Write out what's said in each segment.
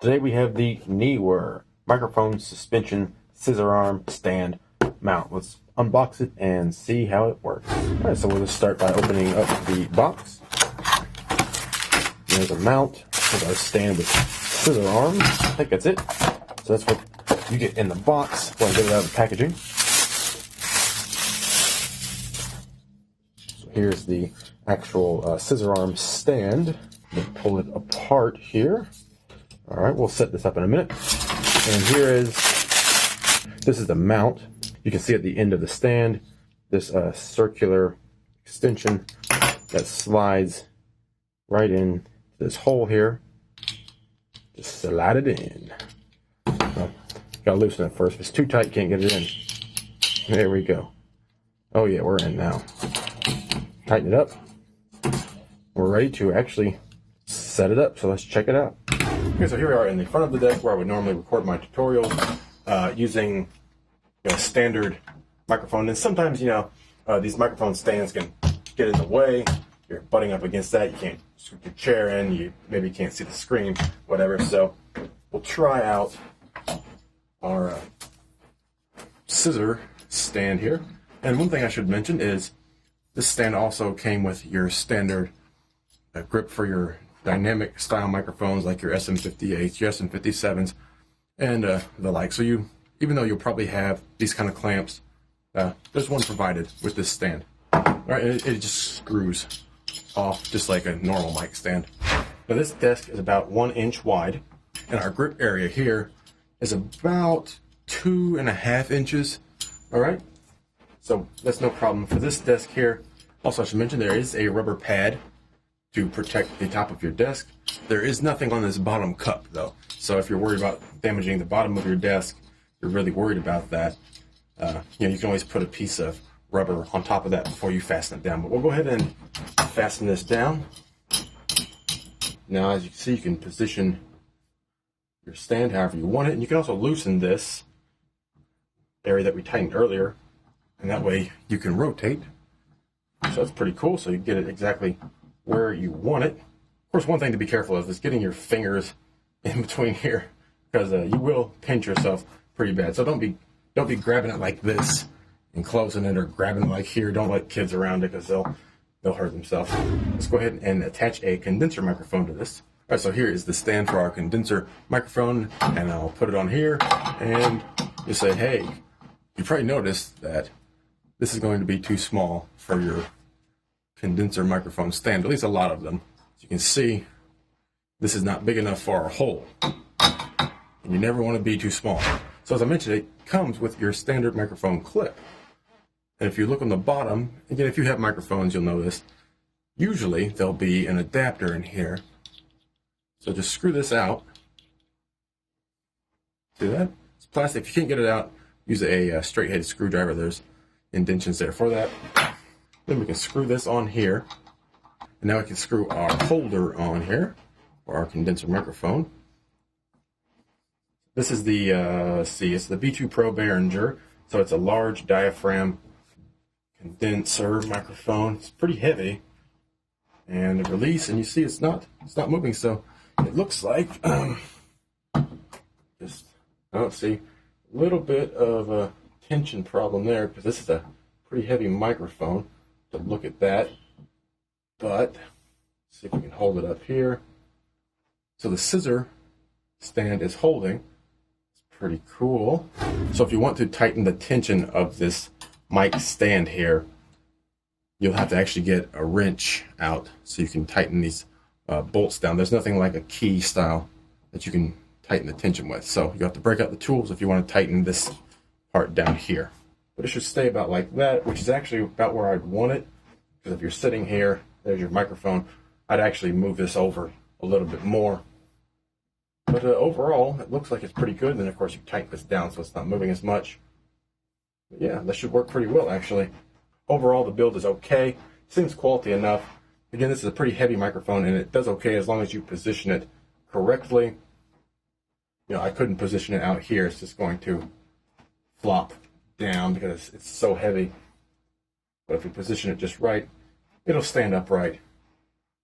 Today we have the NEEWER microphone suspension scissor arm stand mount. Let's unbox it and see how it works. Alright, so we'll just start by opening up the box. There's a mount with our stand with scissor arms. I think that's it. So that's what you get in the box when I get it out of the packaging. So here's the actual scissor arm stand. We'll pull it apart here. Alright, we'll set this up in a minute. And this is the mount. You can see at the end of the stand, this circular extension that slides right in this hole here. Just slide it in. Oh, gotta loosen it first. If it's too tight, can't get it in. There we go. Oh yeah, we're in now. Tighten it up. We're ready to actually set it up, so let's check it out. Okay, so here we are in the front of the deck where I would normally record my tutorials using a standard microphone. And sometimes, these microphone stands can get in the way. You're butting up against that. You can't scoot your chair in. You maybe can't see the screen, whatever. So we'll try out our scissor stand here. And one thing I should mention is this stand also came with your standard grip for your dynamic style microphones like your SM58s, your SM57s, and the like. So even though you'll probably have these kind of clamps, there's one provided with this stand. All right, it just screws off just like a normal mic stand. Now this desk is about 1 inch wide, and our grip area here is about 2.5 inches. All right, so that's no problem for this desk here. Also, I should mention there is a rubber pad to protect the top of your desk. There is nothing on this bottom cup though. So if you're worried about damaging the bottom of your desk, you're really worried about that, you can always put a piece of rubber on top of that before you fasten it down. But we'll go ahead and fasten this down. Now, as you can see, you can position your stand however you want it. And you can also loosen this area that we tightened earlier. And that way you can rotate. So that's pretty cool. So you get it exactly where you want it. Of course, one thing to be careful of is getting your fingers in between here, because you will pinch yourself pretty bad. So don't be grabbing it like this and closing it, or grabbing it like here. Don't let kids around it, because they'll hurt themselves. Let's go ahead and attach a condenser microphone to this. All right, so here is the stand for our condenser microphone, and I'll put it on here, and you say, hey, you probably noticed that this is going to be too small for your condenser microphone stand, at least a lot of them. As you can see, this is not big enough for our hole, and you never want to be too small. So as I mentioned, it comes with your standard microphone clip. And if you look on the bottom, again, if you have microphones, you'll notice usually there'll be an adapter in here. So just screw this out. See that? It's plastic. If you can't get it out, use a straight-headed screwdriver. There's indentions there for that. Then we can screw this on here. And now we can screw our holder on here for our condenser microphone. This is the, it's the B2 Pro Behringer. So it's a large diaphragm condenser microphone. It's pretty heavy. And the release, and you see it's not moving. So it looks like, a little bit of a tension problem there, because this is a pretty heavy microphone. To look at that, but see if we can hold it up here. So the scissor stand is holding. It's pretty cool. So if you want to tighten the tension of this mic stand here, you'll have to actually get a wrench out so you can tighten these bolts down. There's nothing like a key style that you can tighten the tension with. So you have to break out the tools if you want to tighten this part down here. But it should stay about like that, which is actually about where I'd want it. Because if you're sitting here, there's your microphone, I'd actually move this over a little bit more. But overall, it looks like it's pretty good. And then, of course, you tighten this down so it's not moving as much. But yeah, that should work pretty well, actually. Overall, the build is okay. Seems quality enough. Again, this is a pretty heavy microphone, and it does okay as long as you position it correctly. I couldn't position it out here. It's just going to flop down because it's so heavy. But if you position it just right, it'll stand upright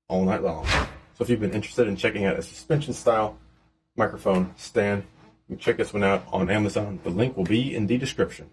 all night long. So if you've been interested in checking out a suspension style microphone stand. You can check this one out on Amazon. The link will be in the description.